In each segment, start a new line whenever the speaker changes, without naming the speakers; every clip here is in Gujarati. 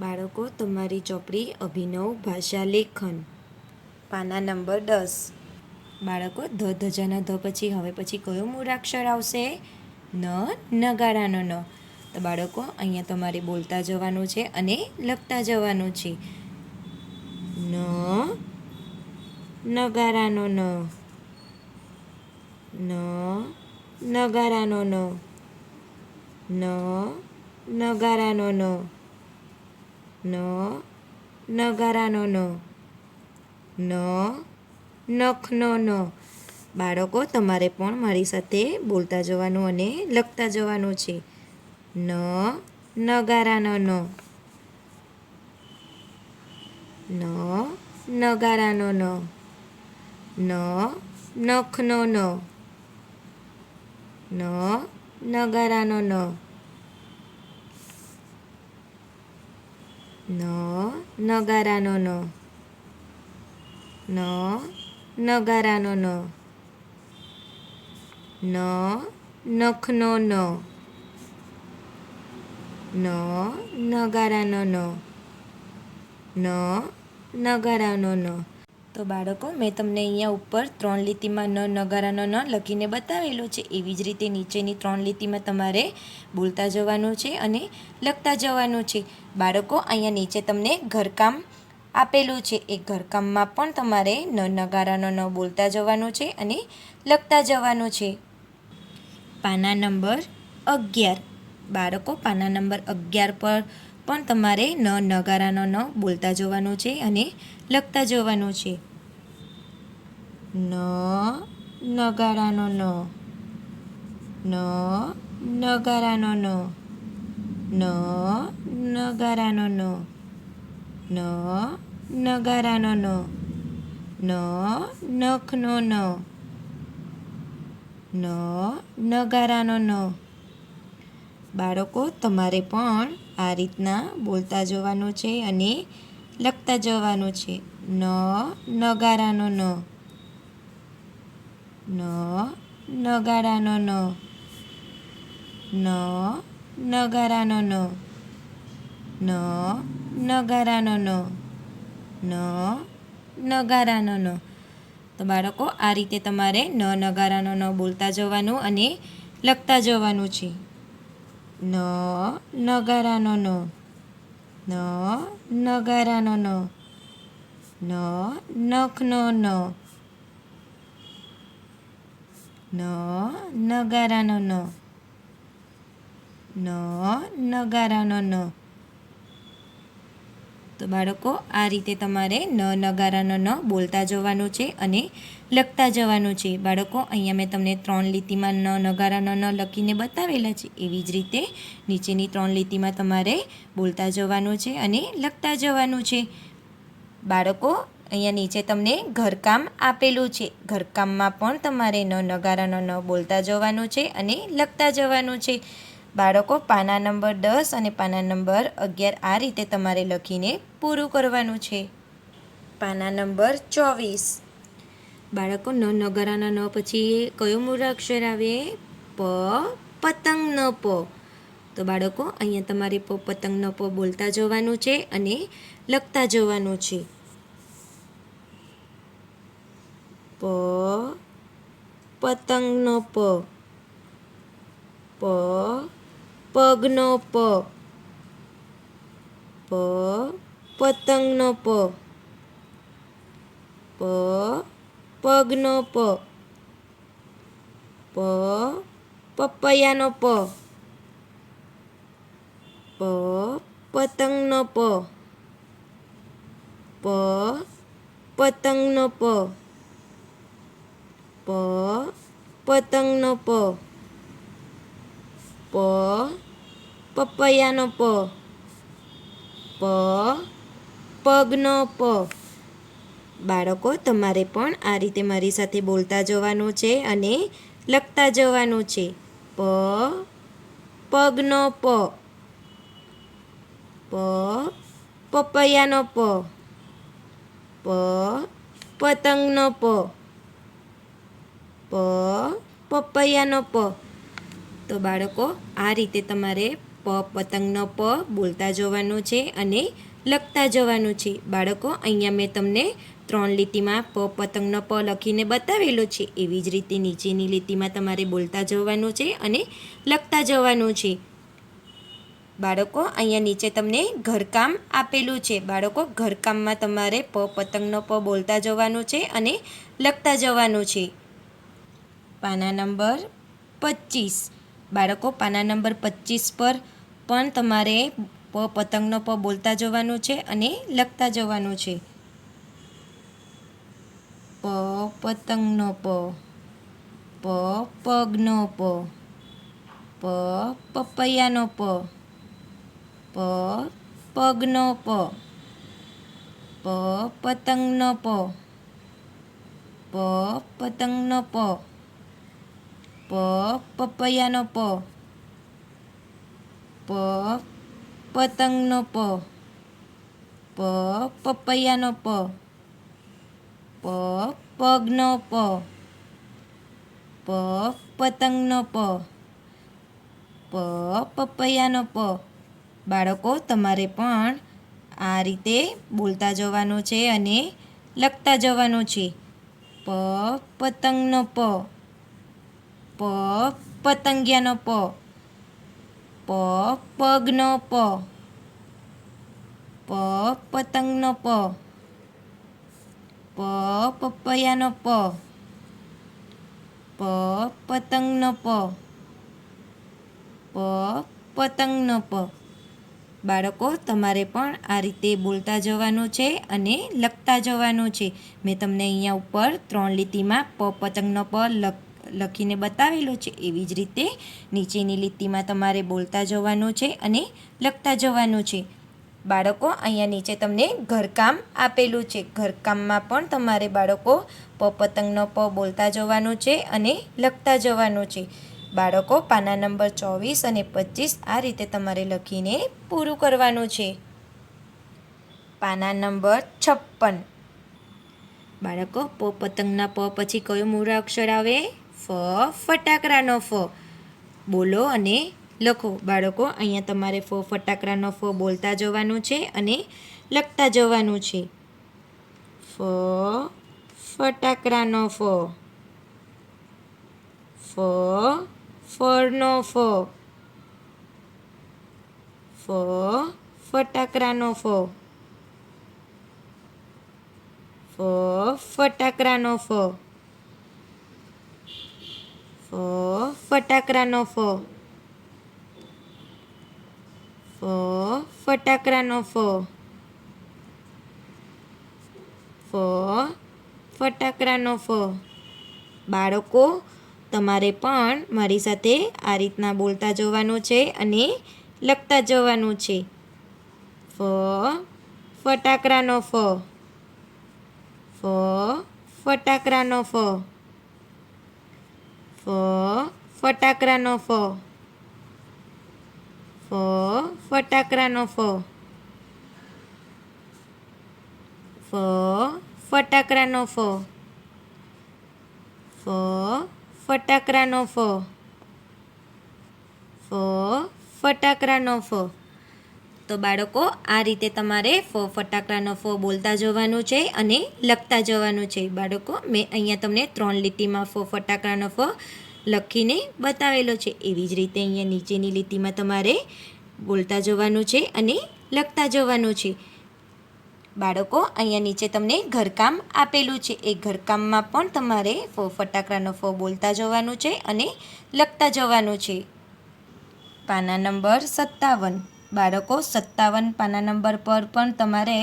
બાળકો, તમારી ચોપડી અભિનવ ભાષા લેખન પાના નંબર 10. બાળકો, ધ ધજાના ધ પછી હવે પછી કયો મૂળાક્ષર આવશે? નગારાનો ન. તો બાળકો, અહીંયા તમારે બોલતા જવાનું છે અને લખતા જવાનું છે. નગારાનો ન. નગારાનો ન. નગારાનો ન. નગારાનો ન. નખનો ન. બાળકો, તમારે પણ મારી સાથે બોલતા જવાનું અને લખતા જવાનું છે. નગારાનો ન. નગારાનો ન. નખનો ન. નગારાનો ન. નગારાનો ન. નગારાનો ન. નખનો ન. નગારાનો ન. નગારાનો ન. તો બાળકો, મેં તમને અહીંયા ઉપર 3 લીટીમાં નગારાનો ન લખીને બતાવેલું છે. એવી જ રીતે નીચેની 3 લીટીમાં તમારે બોલતા જવાનું છે અને લખતા જવાનું છે. બાળકો, અહીંયા નીચે તમને ઘરકામ આપેલું છે. એ ઘરકામમાં પણ તમારે નગારાનો ન બોલતા જવાનું છે અને લખતા જવાનું છે. પાના નંબર 11. બાળકો, પાના નંબર 11 પર પણ તમારે નગારાનો ન બોલતા જવાનું છે અને લખતા જવાનું છે. નગારાનો ન. નગારાનો ન. નગારાનો ન. નગારાનો ન. નખનો ન. નગારાનો ન. બાળકો, તમારે પણ આ રીતના બોલતા જવાનું છે અને લખતા જવાનું છે. નગારાનો ન. નગારાનો ન. નગારાનો ન. નગારાનો ન. નગારાનો ન. તો બાળકો, આ રીતે તમારે નગારાનો ન બોલતા જવાનું અને લખતા જવાનું છે. નગારાનો ન. નગારાનો ન. નખનો ન. નગારાનો ન. નગારાનો ન. તો બાળકો, આ રીતે તમારે નગારાનો ન બોલતા જવાનું છે અને લખતા જવાનું છે. બાળકો, અહીંયા મેં તમને 3 લીટીમાં નગારાનો ન લખીને બતાવેલા છે. એવી જ રીતે નીચેની 3 લીટીમાં તમારે બોલતા જવાનું છે અને લખતા જવાનું છે. બાળકો, અહીંયા નીચે તમને ઘરકામ આપેલું છે. ઘરકામમાં પણ તમારે નગારાનો ન બોલતા જવાનું છે અને લખતા જવાનું છે. બાળકો, પાના નંબર 10 અને પાના નંબર 11 આ રીતે તમારે લખીને પૂરું કરવાનું છે. પાના નંબર 24. બાળકો, નગારાના ન પછી કયો મૂળાક્ષર આવે? પતંગનો પ. તો બાળકો, અહીંયા તમારે પતંગનો પ બોલતા જવાનું છે અને લખતા જવાનું છે. પતંગનો પ. પગનો પ. પતંગનો પ. પગનો પ. પપૈયાનો પ. પતંગનો પ. પતંગનો પ. પતંગનો પ. પપૈયાનો પ. પગનો પ. બાળકો, તમારે પણ આ રીતે મારી સાથે બોલતા જવાનું છે અને લખતા જવાનું છે. પગનો પ. પપૈયાનો પ. પતંગનો પ. પપૈયાનો પ. તો બાળકો, આ રીતે તમારે પતંગનો પ બોલતા જવાનું છે અને લખતા જવાનું છે. બાળકો, અહીંયા મેં તમને 3 લીટીમાં પતંગનો પ લખીને બતાવેલો છે. એવી જ રીતે નીચેની લીટીમાં તમારે બોલતા જવાનું છે અને લખતા જવાનું છે. બાળકો, અહીંયા નીચે તમને ઘરકામ આપેલું છે. બાળકો, ઘરકામમાં તમારે પતંગનો પ બોલતા જવાનું છે અને લખતા જવાનું છે. પાના નંબર 25. બાળકો, પાના નંબર 25 પર પણ તમારે પતંગનો પ બોલતા જવાનું છે અને લખતા જવાનું છે. પતંગનો પ પગનો પ પપૈયાનો પ પગનો પ પતંગનો પ પતંગનો પ પપૈયાનો પ પતંગનો પ પપૈયાનો પ પગનો પ પતંગનો પ પપૈયાનો પ. બાળકો, તમારે પણ આ રીતે બોલતા જવાનું છે અને લખતા જવાનું છે. પતંગનો પ પતંગિયાનો પ પગનો પ પતંગનો પ પપૈયાનો પ પતંગનો પ પતંગનો પ. બાળકો, તમારે પણ આ રીતે બોલતા જવાનું છે અને લખતા જવાનું છે. મેં તમને અહીંયા ઉપર 3 લીટીમાં પતંગનો પ લખીને બતાવેલો છે. એવી જ રીતે નીચેની લીટીમાં તમારે બોલતા જવાનું છે અને લખતા જવાનું છે. બાળકો, અહીંયા નીચે તમને ઘરકામ આપેલું છે. ઘરકામમાં પણ તમારે બાળકો પતંગનો પ બોલતા જવાનું છે અને લખતા જવાનું છે. બાળકો, પાના નંબર 24 અને 25 આ રીતે તમારે લખીને પૂરું કરવાનું છે. પાના નંબર 56. બાળકો, પતંગના પ પછી કયો મૂળાક્ષર આવે? ફટાકડાનો ફ. બોલો અને લખો. બાળકો, અહીંયા તમારે ફટાકડાનો ફ બોલતા જવાનું છે અને લખતા જવાનું છે. ફટાકડાનો ફ ફળનો ફ ફટાકડાનો ફ ફટાકડાનો ફ ફટાકડાનો ફ ફટાકડાનો ફ ફટાકડાનો ફ. બાળકો, તમારે પણ મારી સાથે આ રીતના બોલતા જવાનું છે અને લખતા જવાનું છે. ફટાકડાનો ફ ફટાકડાનો ફ ફટાકડાનો ફ ફટાકડાનો ફ ફટાકડાનો ફ ફટાકડાનો ફ ફટાકડાનો ફ. તો બાળકો, આ રીતે તમારે ફટાકડાનો ફ બોલતા જવાનું છે અને લખતા જવાનું છે. બાળકો, મેં અહીંયા તમને 3 લીટીમાં ફટાકડાનો ફ લખીને બતાવેલો છે. એવી જ રીતે અહીંયા નીચેની લીટીમાં તમારે બોલતા જવાનું છે અને લખતા જવાનું છે. બાળકો, અહીંયા નીચે તમને ઘરકામ આપેલું છે. એ ઘરકામમાં પણ તમારે ફટાકડાનો ફ બોલતા જવાનું છે અને લખતા જવાનું છે. પાના નંબર 57. બાળકો, 57 પાના નંબર પર પણ તમારે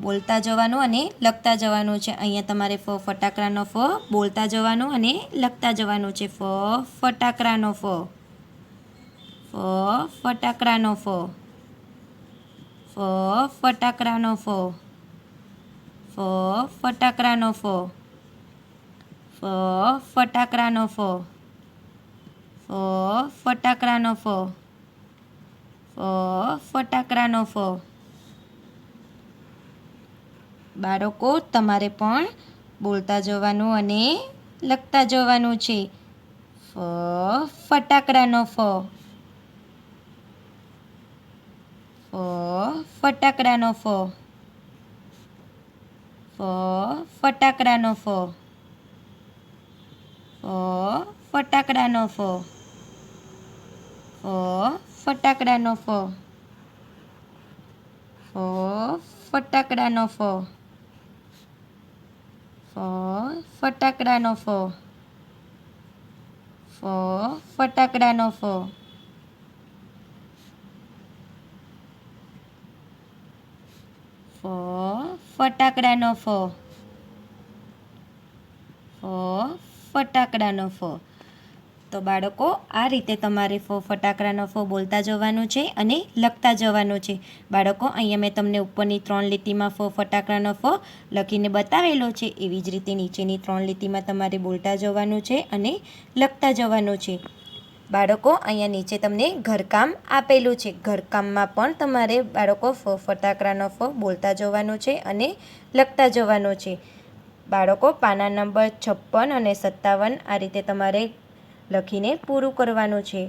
બોલતા જવાનું અને લખતા જવાનું છે. અહીંયા તમારે ફટાકડાનો ફ બોલતા જવાનું અને લખતા જવાનું છે. ફટાકડાનો ફ ફટાકડાનો ફ ફટાકડાનો ફ ફટાકડાનો ફ ફટાકડાનો ફ ફટાકડાનો ફ ફટાકડાનો ફ. બાળકો, તમારે પણ બોલતા જવાનું અને લખતા જવાનું છે. ફટાકડાનો ફ ફટાકડાનો ફ. ફટાકડાનો ફ. ફટાકડાનો ફ. ફટાકડાનો ફ. ફટાકડાનો ફ. ફટાકડાનો ફ. ફટાકડાનો ફ. ફટાકડાનો ફ. ફટાકડાનો ફ. તો બાળકો આ રીતે તમારે ફટાકડાનો ફ બોલતા જવાનું છે અને લખતા જવાનું છે. બાળકો અહીંયા મેં તમને ઉપરની 3 લીટીમાં ફટાકડાનો ફ લખીને બતાવેલો છે. એવી જ રીતે નીચેની 3 લીટીમાં તમારે બોલતા જવાનું છે અને લખતા જવાનું છે. બાળકો અહીંયા નીચે તમને ઘરકામ આપેલું છે. ઘરકામમાં પણ તમારે બાળકો ફટાકડાનો ફ બોલતા જવાનું છે અને લખતા જવાનું છે. બાળકો પાના નંબર 56 અને 57 આ રીતે તમારે લખીને પૂરું કરવાનું છે.